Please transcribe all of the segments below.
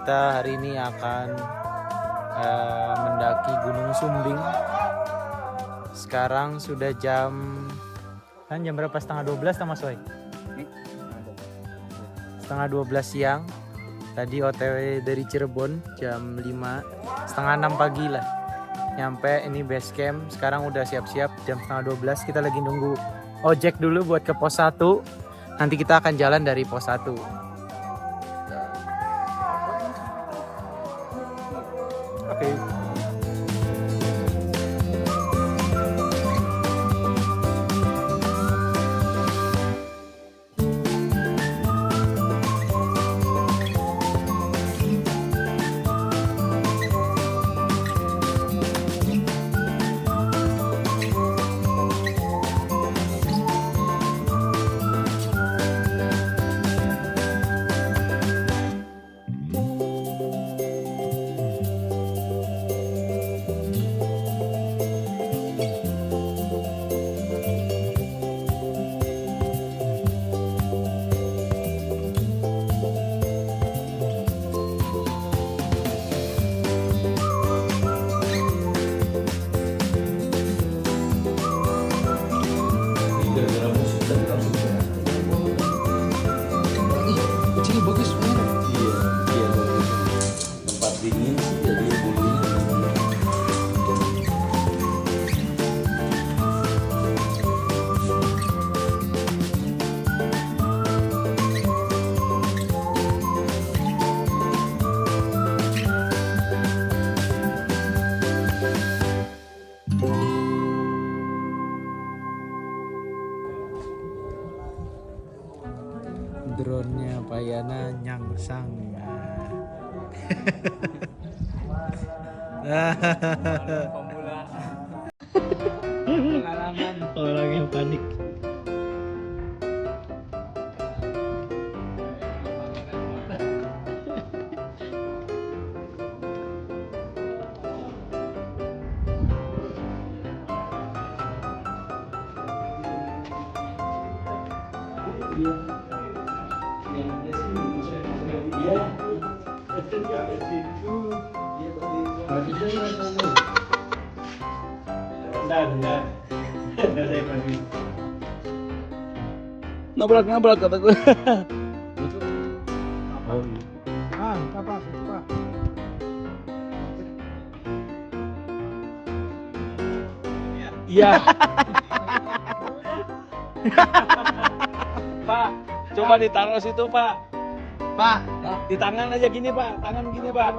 kita hari ini akan mendaki Gunung Sumbing. Sekarang sudah jam berapa? Setengah 12 sama Soy? Setengah 12 siang. Tadi OTW dari Cirebon jam 5, setengah 6 pagi lah. Nyampe ini base camp. Sekarang udah siap-siap jam setengah 12. Kita lagi nunggu ojek dulu buat ke pos 1. Nanti kita akan jalan dari pos 1. Oke. Drone-nya Payana nyangsang. Pemula. Pengalaman Orang yang panik. Nabrak kata gue. Oh iya. Apa? Iya. Pak, coba ditaruh situ, Pak. Pak, di tangan aja gini, Pak. Tangan gini, Pak.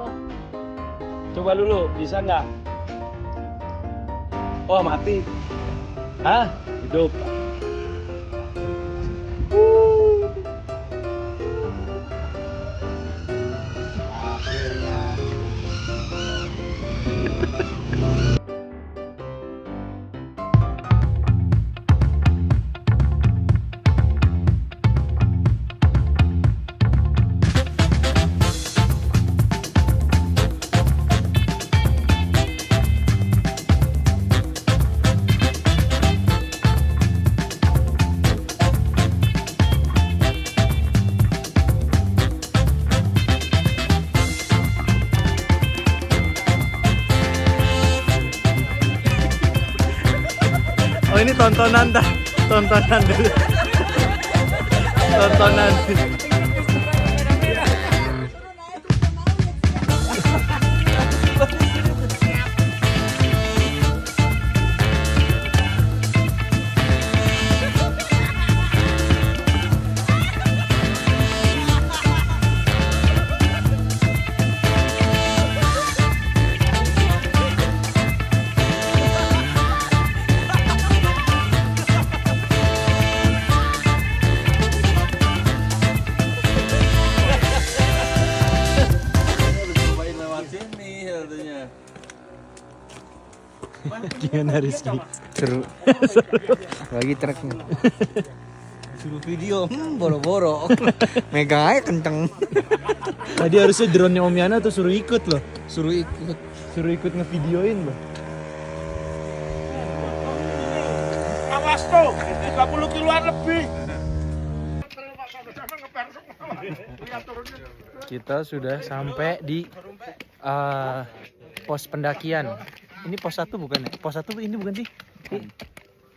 Coba dulu, bisa nggak? Oh, mati. Hah? Hidup. Oh ini tontonan dah. Tontonan dulu. Tontonan. Gimana Rizky? Seru. Lagi truknya. Suruh video, boro-boro. Megang aja kenceng. Tadi harusnya drone-nya Om Yana tuh suruh ikut loh. Suruh ikut. Suruh ikut ngevideoin loh. Awas tuh, 30 kiloan lebih. Kita sudah sampai di pos pendakian. Ini pos 1 bukan ya? Pos 1 ini bukan sih?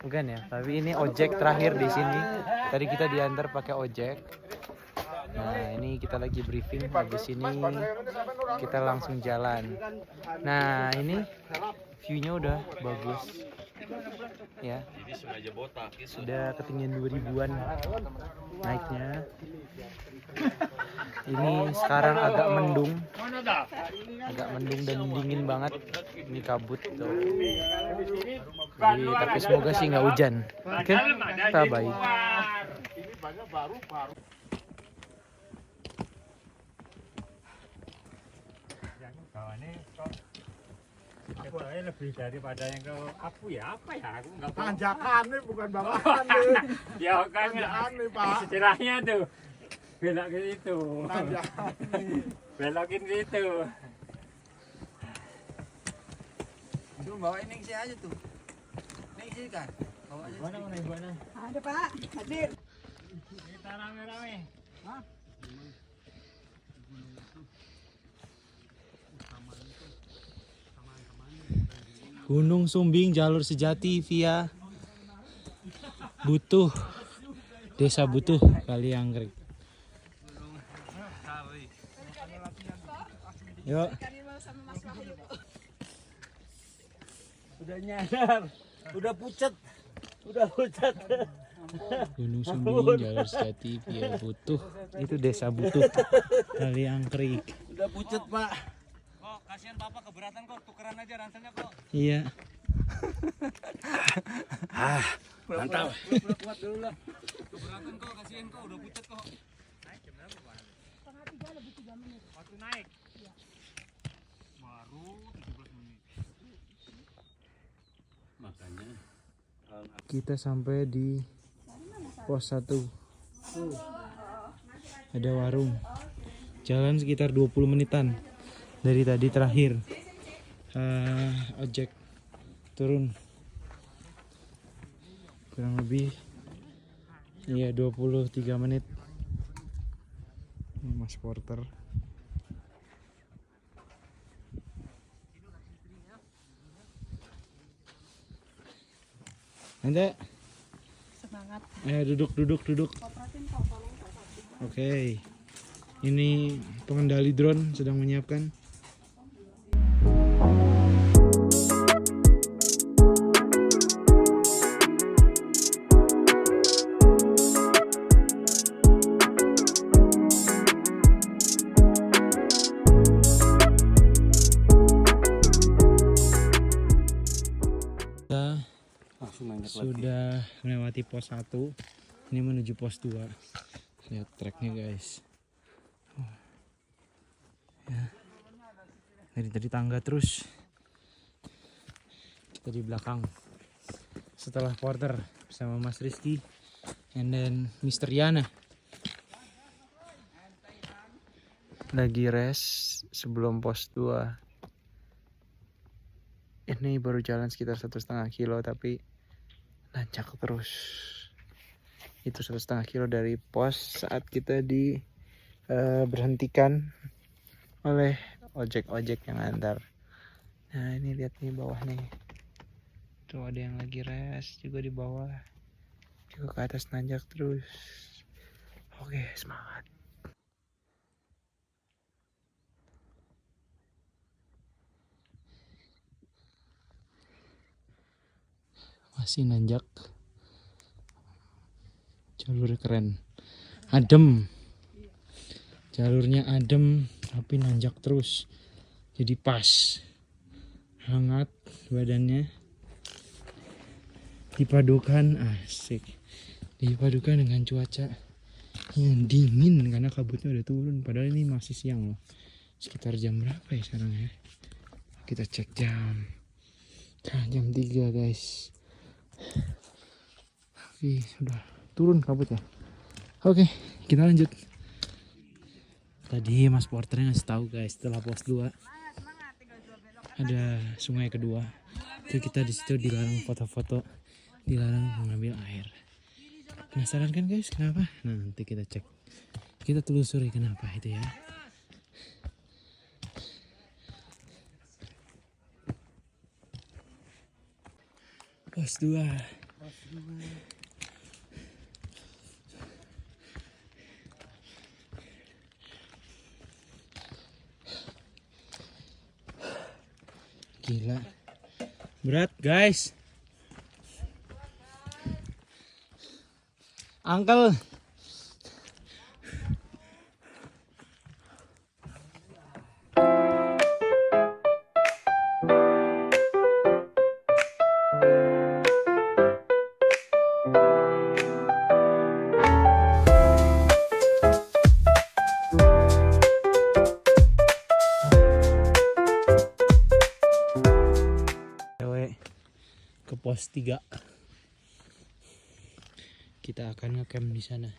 Bukan ya, tapi ini ojek terakhir di sini. Tadi kita diantar pakai ojek. Nah, ini kita lagi briefing, habis ini kita langsung jalan. Nah, ini view-nya udah bagus. Ya. Sudah ketinggian 2000-an naiknya. Ini sekarang agak mendung. Agak mendung dan dingin banget. Ini kabut tuh. Jadi, tapi semoga sih nggak hujan. Oke, kita baik. Lebih daripada yang ke aku ya apa ya aku nggak tahu. Tanjakan nih bukan bawahan nih. Ya kan Tanjakan nih Pak. istilahnya tuh belok ke situ, Tanjakan nih. belokin situ. Itu bawa ini sih aja tuh. Ini sih kan. Bawa aja. Mana? Ada Pak, hadir. Kita rame-rame. Gunung Sumbing jalur sejati via Butuh, Desa Butuh, Kaliangkrik. Yuk. Udah nyadar, udah pucat. Gunung Sumbing jalur sejati via Butuh. Itu Desa Butuh, Kaliangkrik. Udah pucat Pak. Kok kasihan Bapak keberatan kok, tukeran aja ranselnya kok. Iya. Mantap. Kuat dulu lah. Keberatan kok, kasihan kok, udah pucat kok. Naik jam berapa Pak? 2:30 lebih 3 menit. Waktu naik? Iya. Baru 17 menit. Makanya Kita sampai di pos 1. Ada warung. Jalan sekitar 20 menitan dari tadi terakhir. Ojek turun kurang lebih 23 menit. Ini Mas Porter. Anda Semangat. duduk. Oke. Ini pengendali drone sedang menyiapkan. Sudah melewati pos 1. Ini menuju pos 2. Lihat treknya guys. Ya. Dari tangga terus. Kita di belakang. Setelah Porter bersama Mas Rizky and then Mr. Yana. Lagi rest sebelum pos 2. Ini baru jalan sekitar 1,5 kilo tapi nanjak terus. Itu 1,5 kilo dari pos saat kita berhentikan oleh ojek-ojek yang antar. Nah ini lihat nih bawah nih. Tuh ada yang lagi rest juga di bawah. Juga ke atas nanjak terus. Oke, semangat. Masih nanjak. Jalur keren. Adem. Jalurnya adem tapi nanjak terus. Jadi pas. Hangat badannya. Dipadukan asik. Dipadukan dengan cuaca yang dingin karena kabutnya udah turun. Padahal ini masih siang loh. Sekitar jam berapa ya sekarang ya? Kita cek jam. Nah, jam 3 guys. Oke, sudah turun kabutnya. Oke, kita lanjut. Tadi Mas Porternya ngasih tahu guys, setelah pos 2 ada sungai kedua. Itu kita di situ dilarang foto-foto, dilarang mengambil air. Penasaran kan guys, kenapa? Nah, nanti kita cek. Kita telusuri kenapa itu ya. Pos 2. Gila. Berat, guys. Uncle. Ke pos 3. Kita akan ngecamp di sana.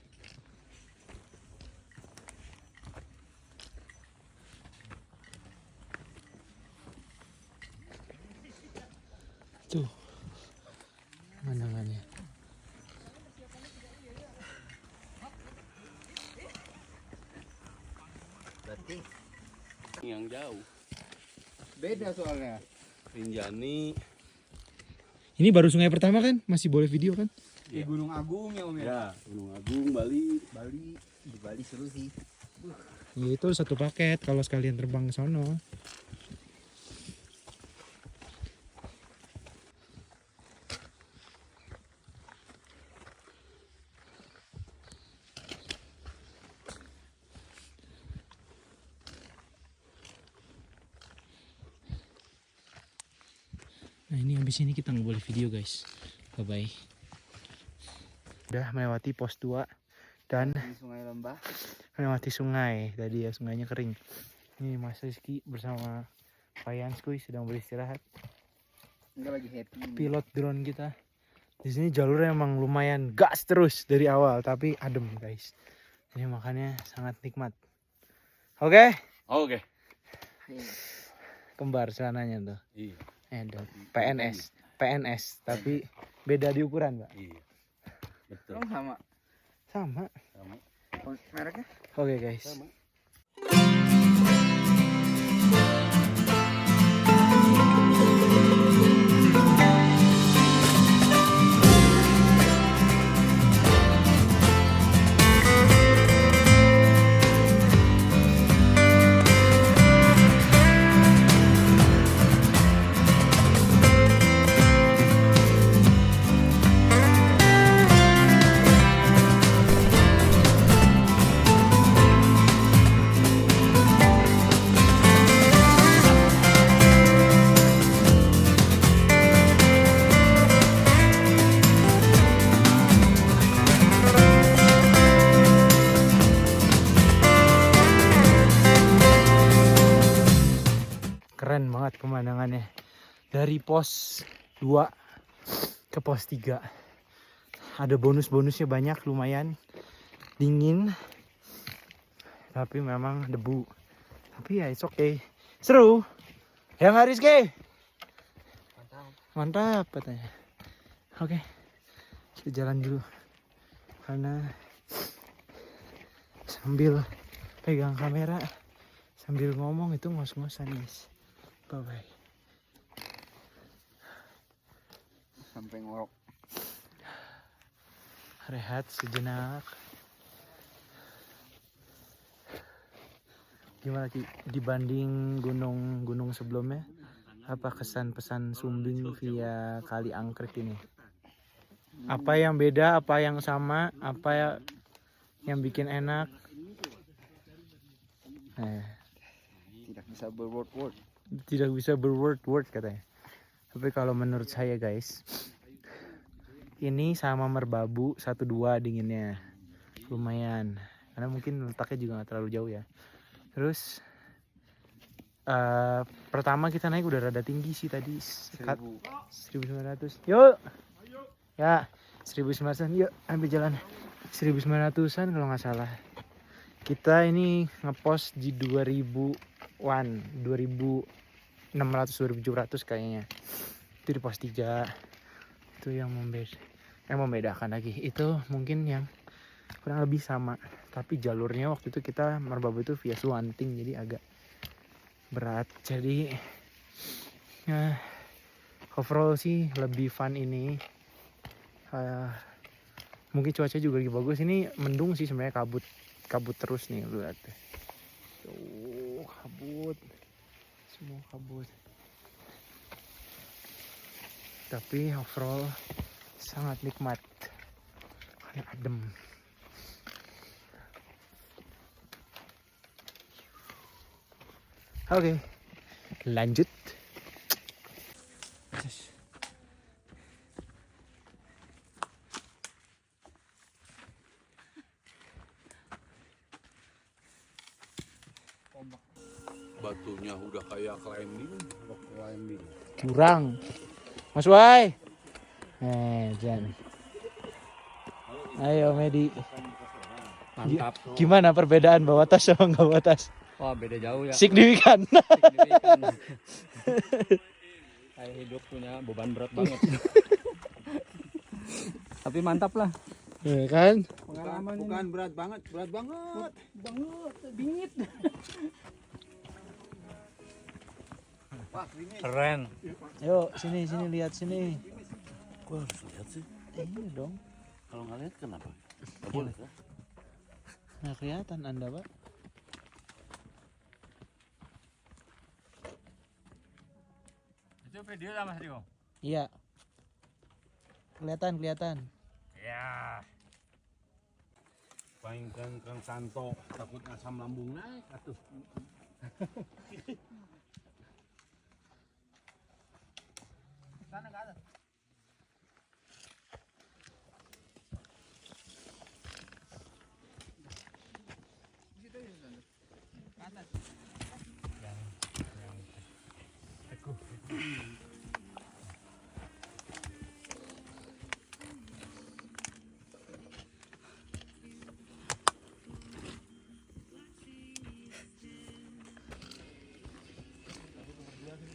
Tuh pemandangannya. Berarti Yang jauh. beda soalnya. Rinjani. Ini baru sungai pertama kan? Masih boleh video kan? Di Gunung Agung ya Om ya. Ya, Gunung Agung, Bali. Di Bali seru sih. Ya itu satu paket kalau sekalian terbang ke sono. Nah ini habis ini kita nggak boleh video guys. Bye bye. Udah melewati pos 2 dan Di Sungai Lembah. melewati sungai. Tadi ya sungainya kering. Ini Mas Rizky bersama Pak Yanskuy sedang beristirahat. Enggak lagi happy. Pilot drone kita. Di sini jalurnya emang lumayan gas terus dari awal tapi adem guys. Ini makanya sangat nikmat. Oke, Oke. kembar celananya tuh. Iya. PNS tapi beda di ukuran, Pak. Iya. Betul. Oh sama. Sama. Sama. Mereknya? Oke guys. Sama. Keren banget pemandangannya. Dari pos 2 ke pos 3. Ada bonus-bonusnya banyak, lumayan. Dingin. Tapi memang debu. Tapi ya it's okay. Seru. Ya nggak Rizky? Mantap katanya. Oke. Kita jalan dulu. Karena sambil pegang kamera, sambil ngomong itu ngos-ngosan guys. Bye bye. Sampai ngorok. Rehat sejenak. Gimana Ki? Dibanding gunung-gunung sebelumnya? Apa kesan pesan Sumbing via Kali Angkrek ini? Apa yang beda, apa yang sama, apa yang bikin enak? Tidak bisa berword-word. Tidak bisa berword-word katanya. Tapi kalau menurut saya guys, ini sama Merbabu 1-2 dinginnya. Lumayan. Karena mungkin letaknya juga gak terlalu jauh ya. Terus pertama kita naik udah rada tinggi sih tadi. 1900. Yuk. Ya 1900. Yuk ambil jalan. 1900an kalau gak salah. Kita ini ngepost di 2000-an, 2600-2700 kayaknya. Itu di pos 3. Itu yang membedakan lagi. Itu mungkin yang kurang lebih sama. Tapi jalurnya waktu itu kita Merbabu itu via Suwanting, jadi agak berat. Jadi overall sih lebih fun ini. Mungkin cuaca juga lagi bagus. Ini mendung sih sebenarnya, kabut terus nih, lu lihat deh. Tuh, kabut. Semua kabut. Tapi overall sangat nikmat. Karena adem. Oke, lanjut. Batunya udah kayak climbing. Curang. Mas Wai. Jan. Ayo Medi. Mantap. Gimana perbedaan bawa tas sama nggak bawa tas? Wah, beda jauh ya. Signifikan. Signifikan. Kayak hidup punya beban berat banget. Tapi mantap lah. Ya kan? Bukan berat banget. Banget, bingit. Keren. Yuk sini lihat sini. Kok harus lihat sih? Iya dong. Kalau nggak lihat kenapa? Nggak boleh kan? Nggak kelihatan Anda, Pak. Itu video lah Mas Rio. Iya. Kelihatan. Ya. Paingkan Kang Santo takut asam lambung naik atuh.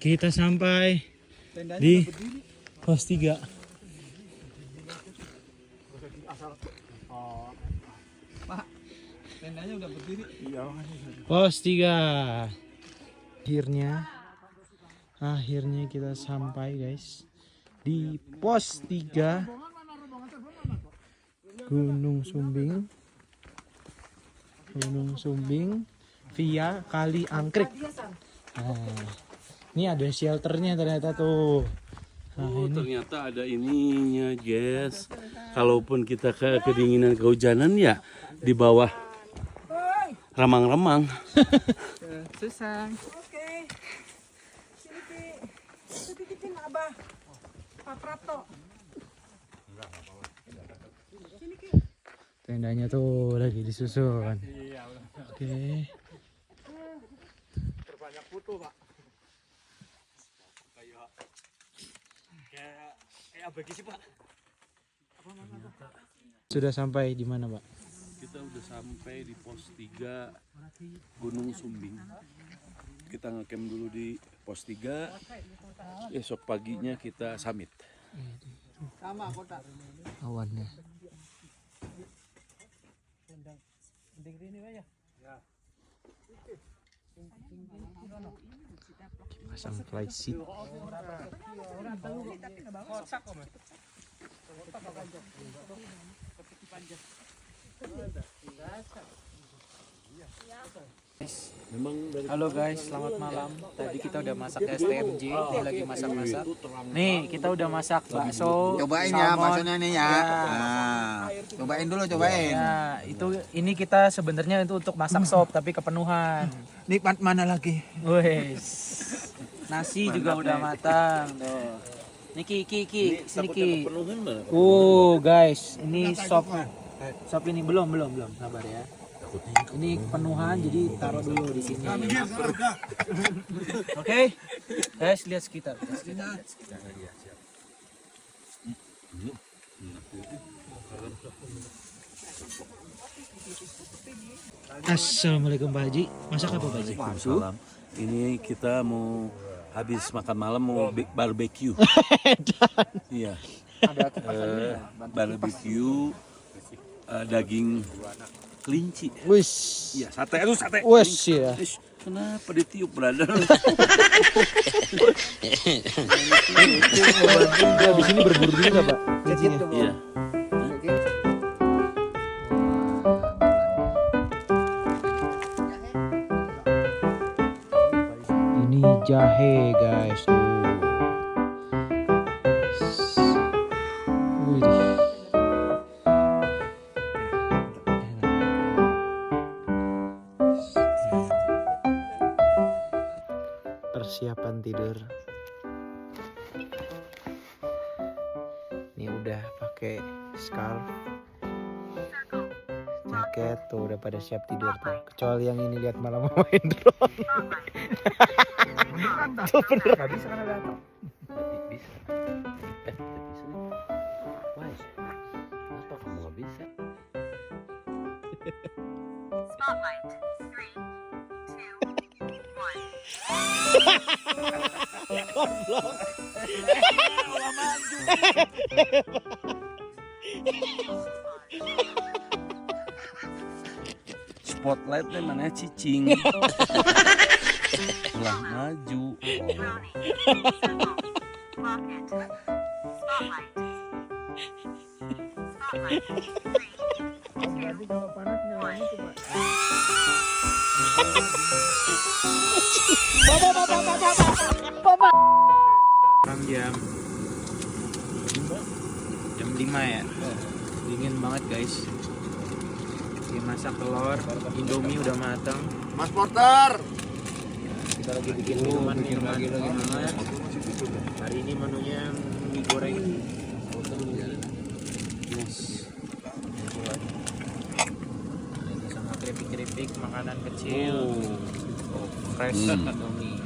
Kita sampai di pos 3. Tendanya udah berdiri. Pos 3. Akhirnya kita sampai guys di pos 3 Gunung Sumbing via Kali Angkrik. Ini ada shelternya ternyata tuh. Ternyata ada ininya, guys. Kalaupun kita kedinginan, kehujanan ya di bawah remang-remang. Susah. Oke. Sini titipin Abah. Pak Prapto. Tendanya tuh lagi disusun. Oke. Terbanyak foto, Pak. Kayak abg sih Pak. Sudah sampai di mana, Pak? Kita udah sampai di pos 3 Gunung Sumbing. Kita ngecamp dulu di pos 3. Esok paginya kita summit. Sama kota. Awannya. Pasang fly seat. Halo guys, selamat malam. Tadi kita udah masak STMJ, ini lagi masak-masak. Nih, kita udah masak bakso. Cobain ya salmon. baksonya nih ya. Nah, cobain dulu, cobain. Ya, ini kita sebenarnya itu untuk masak sop tapi kepenuhan. Nikmat mana lagi? Wes. Nasi juga udah matang tuh. Niki, sini Ki. Guys, ini sop. Sop ini belum, sabar ya. Ini penuhan, jadi taruh dulu di sini. Oke, guys, lihat sekitar. Assalamualaikum Pak Haji. Masak apa Pak Haji? Waalaikumsalam. Ini kita mau habis makan malam mau barbecue. Iya. Barbecue daging kelinci. Wis. Iya, sate. Aduh, sate. Wes ya. Kenapa ditiup, brother? Habis ini berburu dulu nggak, Pak? Iya. Ini jahe, guys. Tuh. Wih. Persiapan tidur. Ini udah pakai scarf, jaket tuh udah pada siap tidur tuh. Kecuali yang ini lihat malah mau main drone. Tuh bener. Gak bisa karena datang. Bisa. Bisa. Wah, kenapa kamu nggak bisa? Spotlight. 3, 2, 1. Spotlightnya mana cicing? Lah maju. Rocket. Spotlight. Spotlight. 3, 2, 1. Sekarang jam 5 ya. Dingin banget, guys. Dimasak telur, Indomie udah matang. Mas Porter. Kita lagi bikin minuman hangat. Hari ini menunya mie goreng. Yes. Ini sama keripik-keripik makanan kecil. Fresh Indomie.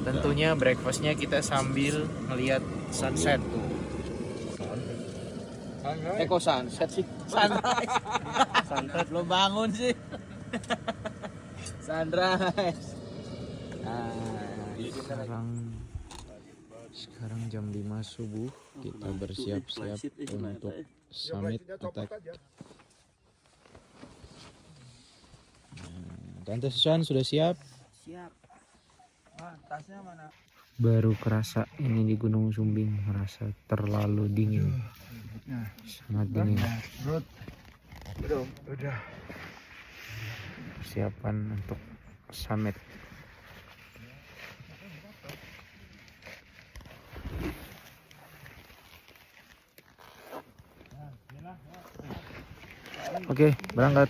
Tentunya breakfastnya kita sambil ngelihat sunset tuh. Kok sunset sih? Sunrise. Sunset lo bangun sih. Sunrise. Sekarang jam 5 subuh kita bersiap-siap untuk summit attack. Tante Susan sudah siap? Siap. Tasnya mana? Baru kerasa ini di Gunung Sumbing merasa terlalu dingin. Sangat dingin. Udah. Persiapan untuk summit. Oke, berangkat.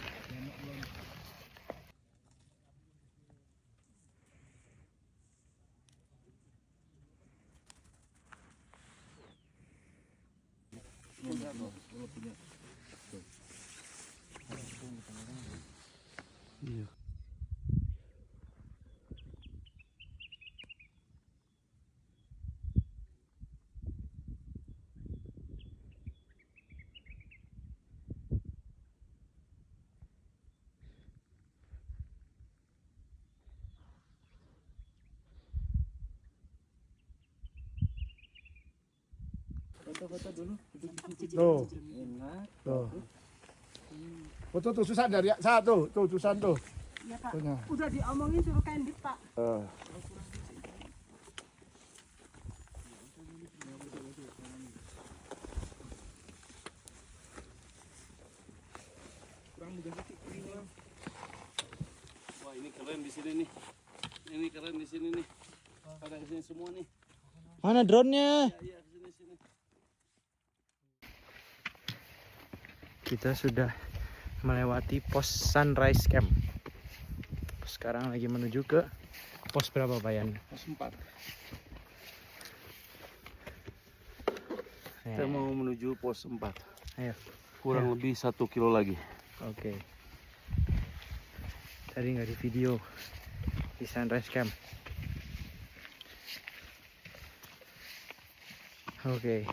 Tuh. Tuh. Foto tuh Susan dari satu, tuh Susan tuh. Ya Pak, udah diomongin suruh candid Pak. Wah, ini keren di sini nih. Ini keren di sini nih. Pada di sini semua nih. Mana drone-nya? Iya, sini. Kita sudah melewati pos Sunrise Camp. Sekarang lagi menuju ke pos berapa, Pak Yan? Pos 4. Kita mau menuju pos 4. Ayo. Kurang lebih 1 kilo lagi. Oke. Tadi nggak di video di Sunrise Camp. Oke.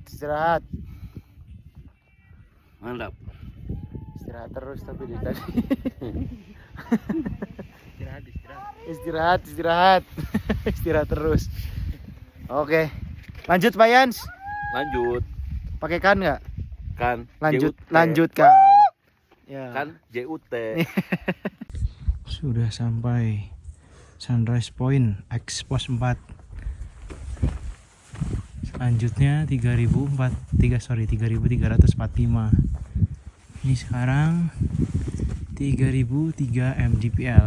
Istirahat. Mantap. Istirahat terus tapi di tadi. Istirahat. Istirahat terus. Oke. Lanjut Pak Yans. Lanjut. Pakai kan nggak? Kan. Lanjutkan. Ya. Kan JUT. Sudah sampai Sunrise Point X Pos 4. Selanjutnya 3.345. Ini sekarang 3.003 mdpl.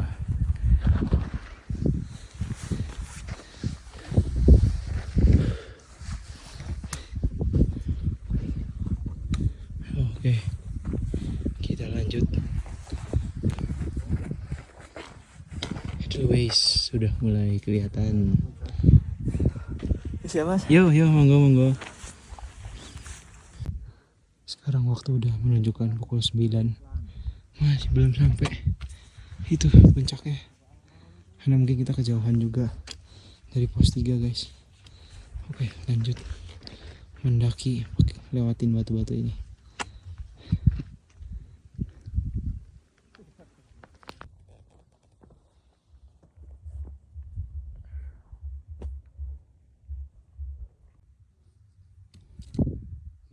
Oke, kita lanjut. Edelweiss sudah mulai kelihatan. Siapa? Yo, monggo. Sekarang waktu udah menunjukkan pukul 9. Masih belum sampai. Itu puncaknya. Karena mungkin kita kejauhan juga dari pos 3, guys. Oke, lanjut. Mendaki, lewatin batu-batu ini.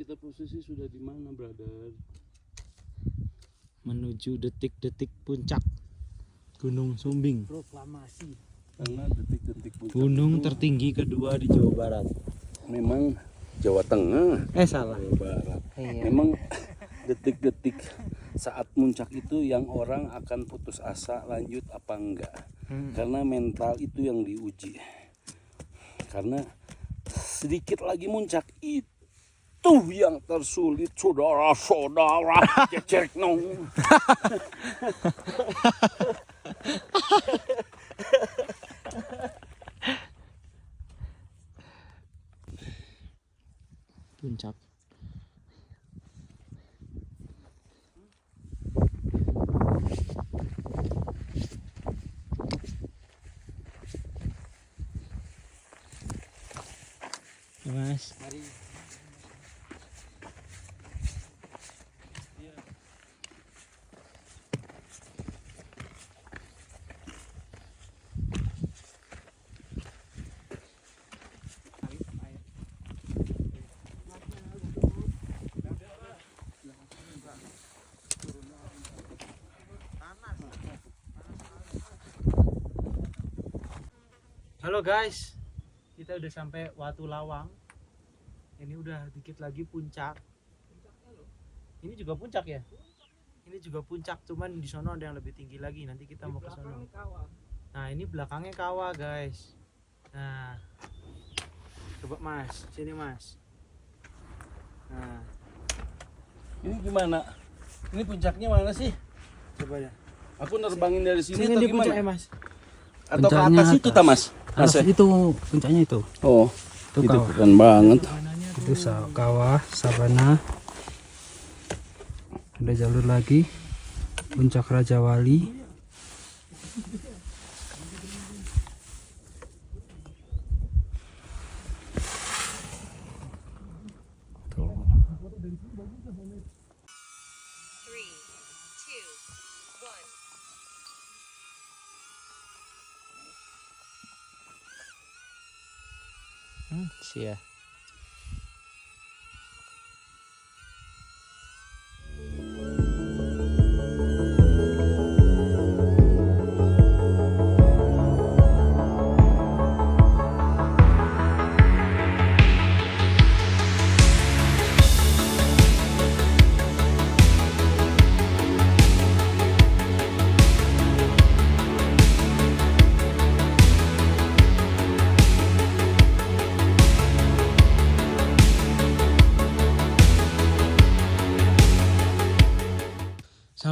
Kita posisi sudah di mana, brother? Menuju detik-detik puncak Gunung Sumbing. Proklamasi. Karena detik-detik puncak Gunung itu tertinggi kedua di Jawa Barat. memang Jawa Tengah, Salah. Jawa Barat. Iya. Memang detik-detik saat puncak itu yang orang akan putus asa lanjut apa enggak. Karena mental itu yang diuji. Karena sedikit lagi muncak itu yang tersulit, saudara-saudara. Cecek nong. Puncak. Ya, Mas. Halo guys, kita udah sampai Watu Lawang. Ini udah dikit lagi puncak. Ini juga puncak ya? Ini juga puncak, cuman di sono ada yang lebih tinggi lagi. Nanti kita mau ke sono. Nah, ini belakangnya kawah guys. Nah, coba Mas, sini Mas. Nah, Ini gimana? Ini puncaknya mana sih? coba ya. Aku nerbangin dari sini Sini atau di gimana? puncaknya Mas. Atau ke Puncaknya atas itu, atas. Tamas? Atas itu puncaknya itu. Oh, Itu itu kawah. keren banget. Itu kawah sabana. Ada jalur lagi. Puncak Raja Wali. Tuh. 3, 2, 1. Sia.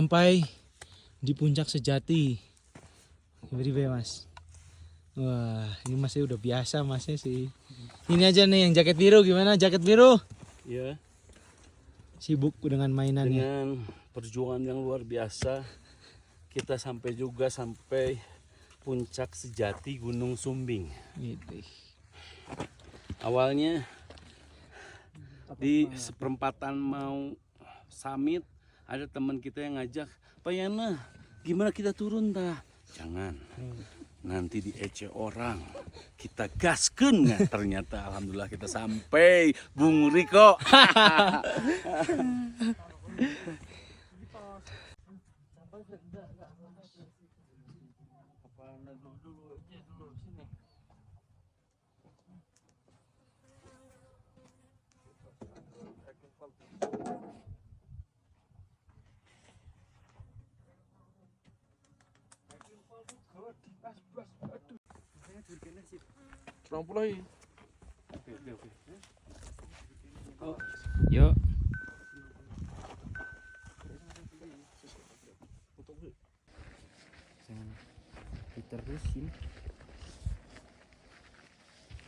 sampai di puncak sejati. Beri Mas. Wah, ini masnya udah biasa masnya sih. Ini aja nih yang jaket biru, gimana jaket biru? Ya, Sibuk dengan mainannya. dengan perjuangan yang luar biasa kita sampai puncak sejati Gunung Sumbing. Gitu. Awalnya di seperempatan mau summit ada teman kita yang ngajak, Pak Yana, gimana kita turun dah? Jangan, nanti diece orang. Kita gaskeun nggak? Ternyata alhamdulillah kita sampai, Bung Riko. Yuk. Diterusin.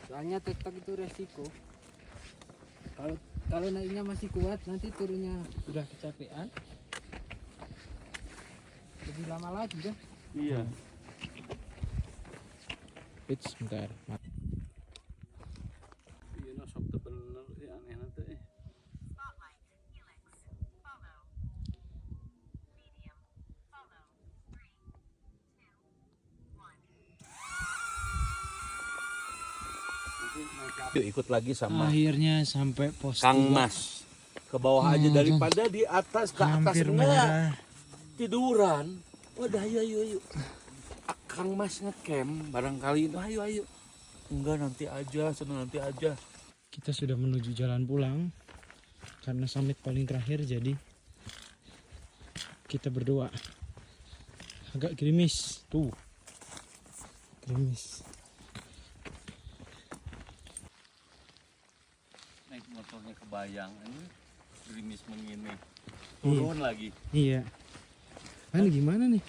Soalnya tektok itu resiko. Kalau naiknya masih kuat, nanti turunnya udah kecapean. Lebih lama lagi kan? Iya. Pitch bentar. Iya, no, sok teu bener, aneh nanti. Spotlight. Helix. Follow. Medium. Follow. 3, 2, 1. Yuk ikut lagi sama Akhirnya sampai pos Kang 3. Mas. Ke bawah aja daripada di atas ke atas Hampir enggak. menyerah. Tiduran. Wadah ayo. Kang Mas ngecamp barangkali ayo. Enggak nanti aja, nanti aja. Kita sudah menuju jalan pulang karena summit paling terakhir, jadi kita berdoa. Agak gerimis tuh, gerimis. Naik motornya kebayang ini gerimis begini. Turun lagi. Iya. Ini gimana nih?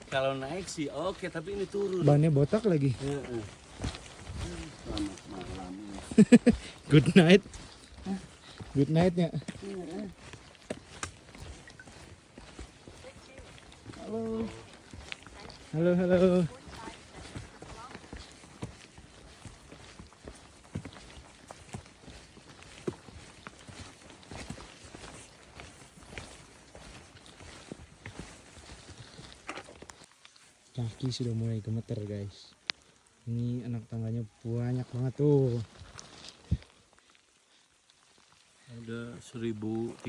Kalau naik sih oke, tapi ini turun. Bannya botak lagi. Heeh. Selamat malam. Good night. Good nightnya. Halo. Kaki sudah mulai gemeter guys. Ini anak tangganya banyak banget tuh. Ada 1.300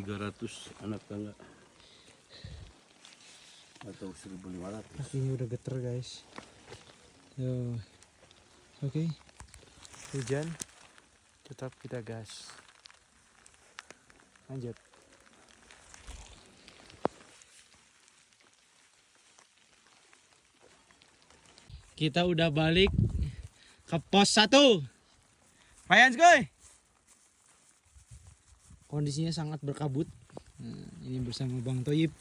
anak tangga. Atau 1.500. Kakinya udah geter guys. Yo. Oke. Hujan. Tetap kita gas. Lanjut. Kita udah balik ke pos 1. Payans goy. Kondisinya sangat berkabut. Nah, ini bersama Bang Toyib.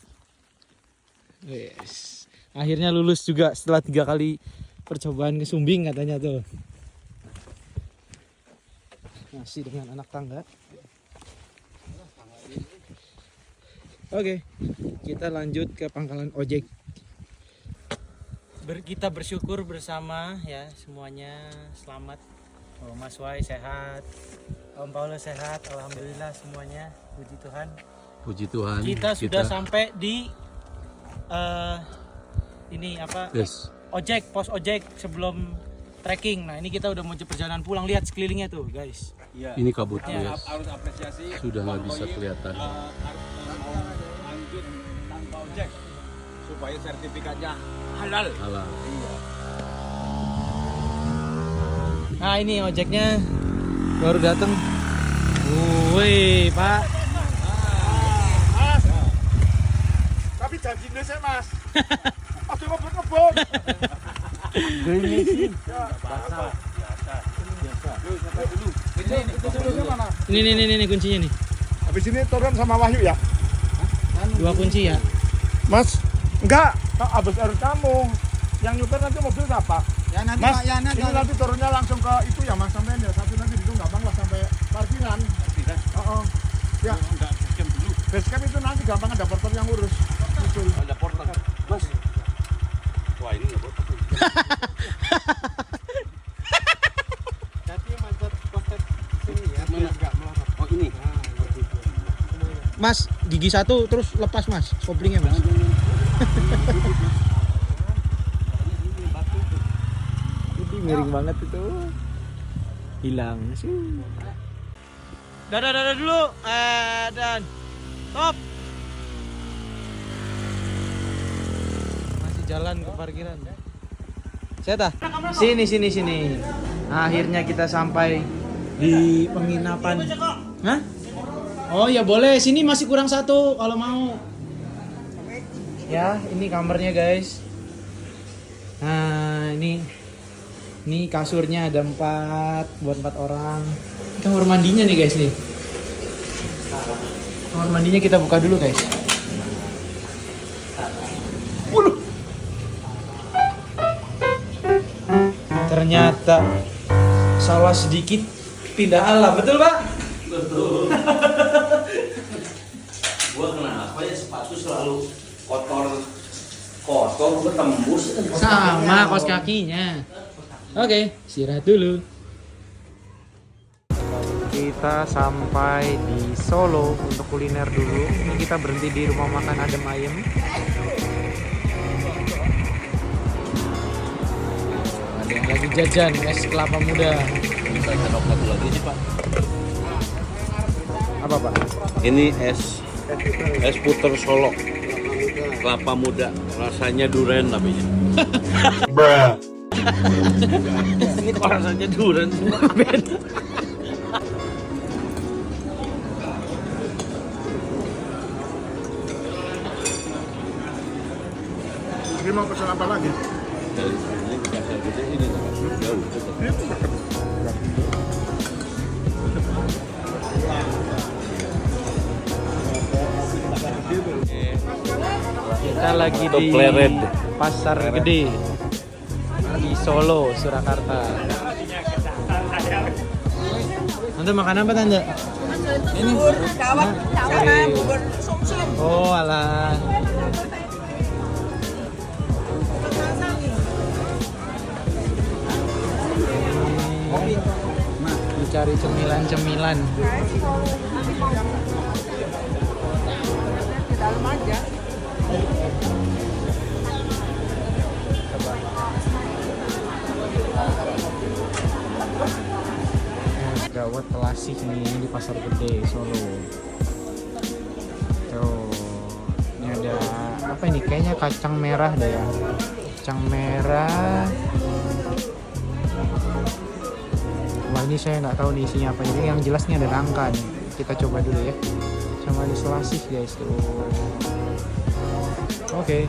Yes. Akhirnya lulus juga setelah 3 kali percobaan ke Sumbing katanya tuh. Masih dengan anak tangga. Oke, kita lanjut ke pangkalan ojek. Kita bersyukur bersama ya, semuanya selamat. Oh, Mas Wai sehat, Om Paulo sehat, alhamdulillah semuanya, puji Tuhan. Puji Tuhan. Kita sudah sampai di ini apa? Yes. Ojek, pos ojek sebelum trekking. Nah, ini kita udah mau perjalanan pulang, lihat sekelilingnya tuh, guys. Ini kabut Ya, guys. Harus apresiasi. Sudah nggak bisa kelihatan. Harus lanjut tanpa ojek supaya sertifikatnya halal. Halal. Nah, ini ojeknya baru datang. Woi, Pak. Tapi janji saya mas. Aduh ngebut. Itu dulunya mana? Ini kuncinya nih. Habis ini turun sama Wahyu ya. 2 kunci ya. Mas, enggak. Abis air kamu. Yang nyuper nanti mobil siapa? Ya nanti Mas, Pak, ya nanti. ini nanti turunnya langsung ke itu ya Mas sampai ya. Satu nanti di gampang lah sampai parkiran. Tidak. Oh, ya. Enggak jam dulu. Base camp itu nanti gampang ada porter yang ngurus. Betul. Ada porter. Mas. Wah, ini enggak porter. Tapi mancat konsep sini ya, biar enggak melorot. Oh, ini. Mas, gigi satu terus lepas Mas, koplingnya Mas. Ini miring banget itu. Hilang sih. Dadah dulu. Dan top. Masih jalan ke parkiran. Saya dah. Sini. Akhirnya kita sampai di penginapan. Hah? Oh ya boleh, sini masih kurang satu kalau mau. Ya, ini kamarnya guys. Nah, ini kasurnya ada 4 buat 4 orang. Ini kamar mandinya nih guys nih. Kamar mandinya kita buka dulu guys. Ternyata salah sedikit tidak alam, betul Pak? Betul. Gua kenapa ya sepatu selalu kotor gua tembus. Sama kaos kakinya. Oke, istirahat dulu. Kita sampai di Solo untuk kuliner dulu. Ini kita berhenti di rumah makan Adem Ayem. Ada yang lagi jajan es kelapa muda. Saya satu lagi sih, Pak. Apa Pak? Ini es puter Solo. Kelapa muda, rasanya durian namanya. Ini kok rasanya durian semua beda. Ini mau pesan apa lagi? Dari sini ke Pasar Gede ini jauh. Kita lagi di Pleret. Pasar Gede di Solo, Surakarta. Tante makan apa Tante? Ini bubur sumsum. Oh alah. Mencari cemilan-cemilan. Gawat telasih nih di Pasar Gede Solo. Tuh, ini ada apa ini? Kayaknya kacang merah deh ya. Kacang merah. Wah ini saya nggak tahu nih isinya apa. Jadi yang jelas nih ada nangka nih. Kita coba dulu ya. Sama di selasih guys tuh. Oke.